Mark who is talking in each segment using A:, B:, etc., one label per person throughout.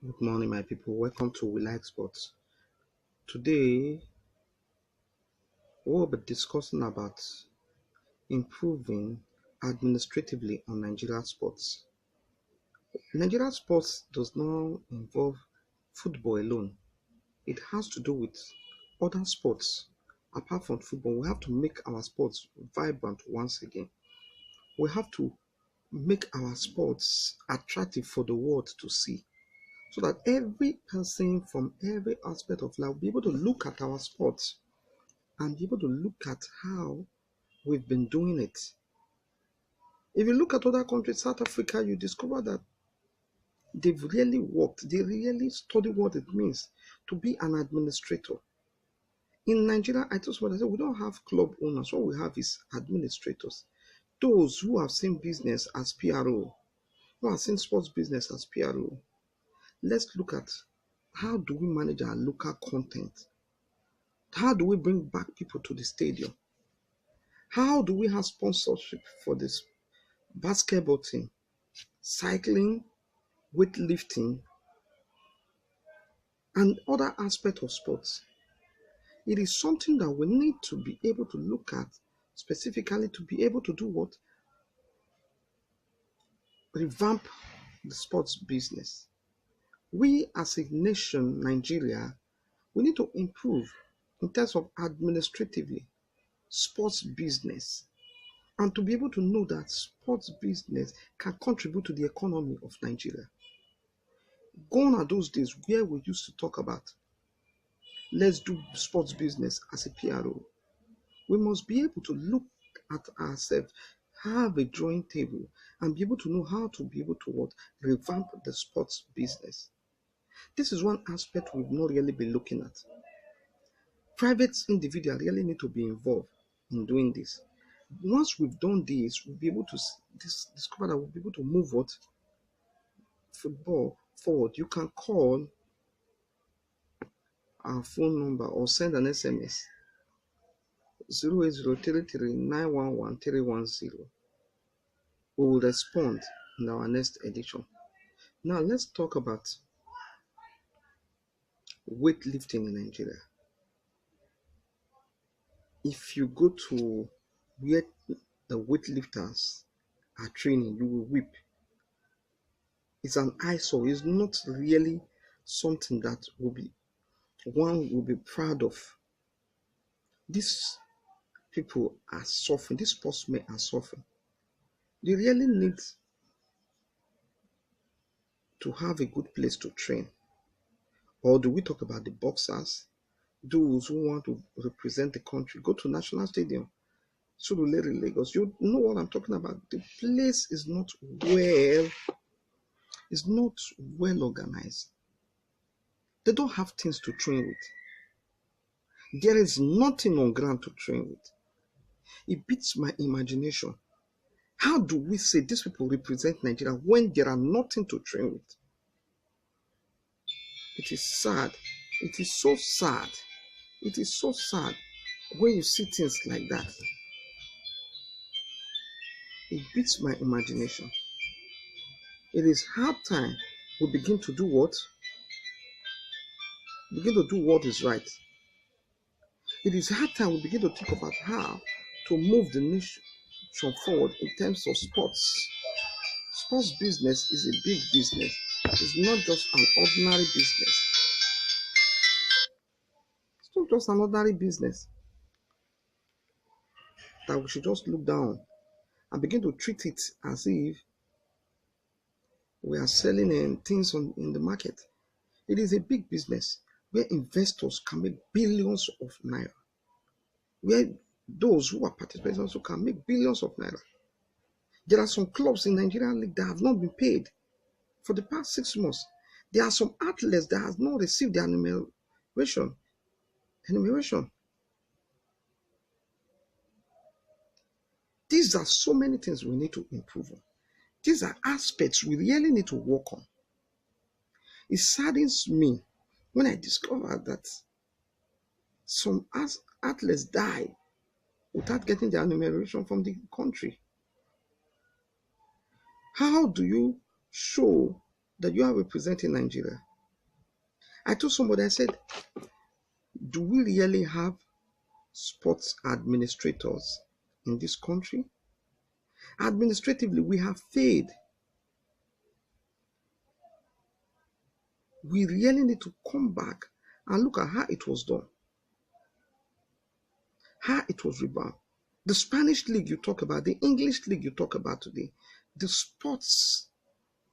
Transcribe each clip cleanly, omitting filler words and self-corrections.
A: Good morning, my people. Welcome to Wilaig Sports. Today, we'll be discussing about improving administratively on Nigeria sports. Nigeria sports does not involve football alone. It has to do with other sports. Apart from football, we have to make our sports vibrant once again. We have to make our sports attractive for the world to see, so that every person from every aspect of life will be able to look at our sports and be able to look at how we've been doing it. If you look at other countries, South Africa, you discover that they've really worked, they really study what it means to be an administrator. In Nigeria, I told somebody, I said, we don't have club owners. What we have is administrators. Those who have seen business as PRO, who have seen sports business as PRO. Let's look at how do we manage our local content? How do we bring back people to the stadium? How do we have sponsorship for this basketball team, cycling, weightlifting, and other aspects of sports? It is something that we need to be able to look at specifically to be able to do what? Revamp the sports business. We as a nation, Nigeria, we need to improve in terms of administratively sports business, and to be able to know that sports business can contribute to the economy of Nigeria. Gone are those days where we used to talk about, let's do sports business as a PRO. We must be able to look at ourselves, have a drawing table, and be able to know how to be able to what? Revamp the sports business. This is one aspect we've not really been looking at. Private individuals really need to be involved in doing this. Once we've done this, we'll be able to discover that we'll be able to move what? Football forward. You can call our phone number or send an SMS 08033911310. We will respond in our next edition. Now let's talk about weightlifting in Nigeria. If you go to where the weightlifters are training, you will weep. It's an eyesore. It's not really something that one will be proud of. These people are suffering. These sportsmen are suffering. They really need to have a good place to train. Or do we talk about the boxers? Those who want to represent the country, go to National Stadium, Surulere, Lagos. You know what I'm talking about. The place is not well organized. They don't have things to train with. There is nothing on ground to train with. It beats my imagination. How do we say these people represent Nigeria when there are nothing to train with? It is sad. It is so sad. It is so sad when you see things like that. It beats my imagination. It is hard time we begin to do what? Begin to do what is right. It is hard time we begin to think about how to move the nation forward in terms of sports. Sports business is a big business. It's not just an ordinary business. It's not just an ordinary business that we should just look down and begin to treat it as if we are selling things in the market. It is a big business where investors can make billions of naira, where those who are participating also can make billions of naira. There are some clubs in Nigerian league that have not been paid for the past 6 months. There are some athletes that have not received their enumeration. These are so many things we need to improve on. These are aspects we really need to work on. It saddens me when I discover that some athletes die without getting their enumeration from the country. How do you show that you are representing Nigeria I told somebody, I said, do we really have sports administrators in this country? Administratively, we have failed. We really need to come back and look at how it was done, how it was rebound. The Spanish league you talk about, the English league you talk about today, the sports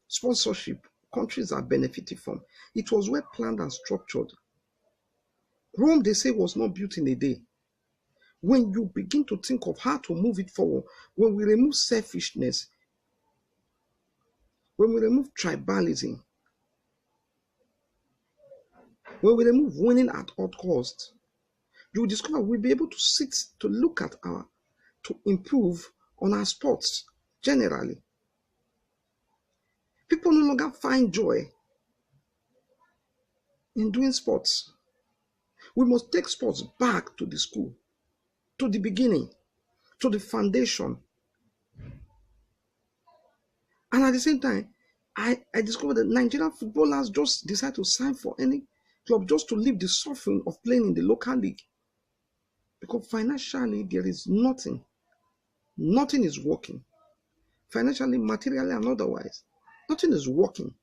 A: sponsorship countries are benefiting from. It was well planned and structured. Rome, they say, was not built in a day. When you begin to think of how to move it forward, when we remove selfishness, when we remove tribalism, when we remove winning at all costs, you will discover we'll be able to sit to look at to improve on our sports generally. People no longer find joy in doing sports. We must take sports back to the school, to the beginning, to the foundation. And at the same time, I discovered that Nigerian footballers just decide to sign for any club just to leave the suffering of playing in the local league. Because financially, there is nothing. Nothing is working. Financially, materially, and otherwise. Nothing is working.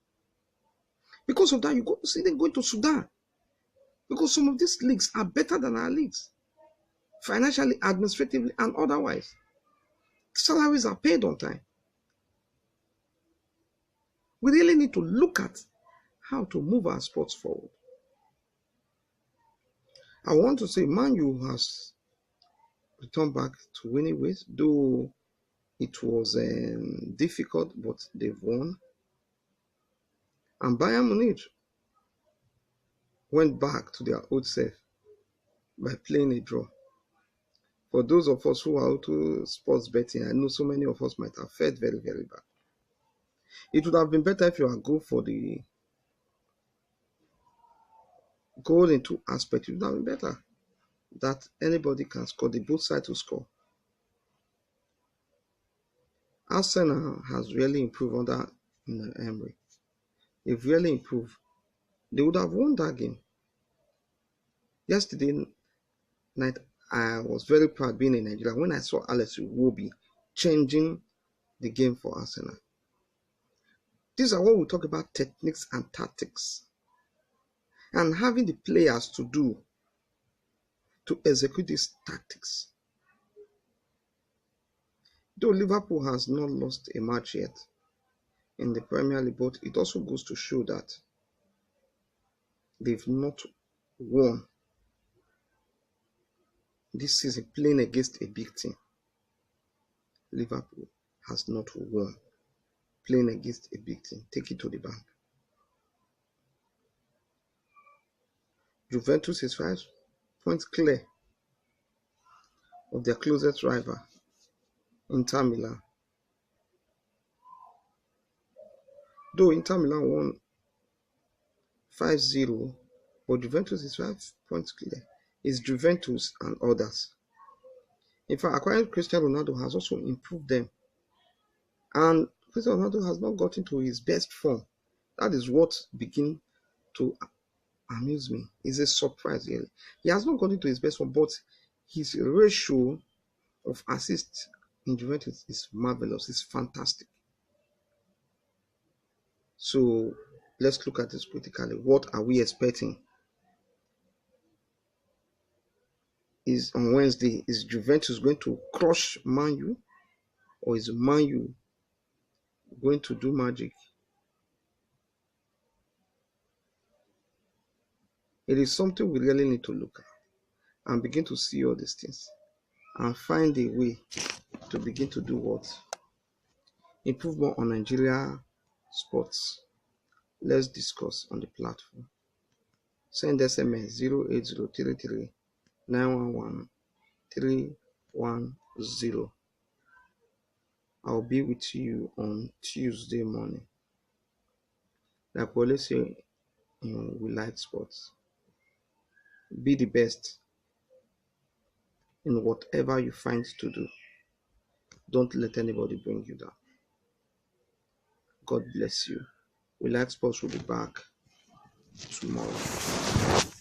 A: Because of that, you go see them going to Sudan. Because some of these leagues are better than our leagues. Financially, administratively, and otherwise. Salaries are paid on time. We really need to look at how to move our sports forward. I want to say Man U has returned back to winning ways, though it was difficult, but they've won. And Bayern Munich went back to their old self by playing a draw. For those of us who are into sports betting, I know so many of us might have felt very, very bad. It would have been better if you had go for the goal into aspect. It would have been better that anybody can score, the both sides to score. Arsenal has really improved under Emery. They've really improved. They would have won that game. Yesterday night, I was very proud being in Nigeria when I saw Alex Iwobi changing the game for Arsenal. These are what we talk about, techniques and tactics. And having the players to execute these tactics. Though Liverpool has not lost a match yet in the Premier League, but it also goes to show that they've not won this season playing against a big team. Liverpool has not won playing against a big team. Take it to the bank. Juventus is 5 points clear of their closest rival, Inter Milan. Though Inter Milan won 5-0, but Juventus is 5 points clear. It's Juventus and others. In fact, acquiring Cristiano Ronaldo has also improved them. And Cristiano Ronaldo has not gotten to his best form. That is what begins to amuse me. It's a surprise, really. He has not gotten to his best form, but his ratio of assists in Juventus is marvelous. It's fantastic. So let's look at this critically. What are we expecting? Is on Wednesday, is Juventus going to crush Man U, or is Man U going to do magic? It is something we really need to look at and begin to see all these things and find a way to begin to do what? Improve more on Nigeria sports. Let's discuss on the platform. Send SMS 08033 911 310. I'll be with you on Tuesday morning. Like we always say in Wilaig Sports, be the best in whatever you find to do. Don't let anybody bring you down. God bless you. Wilaig Sports will be back tomorrow.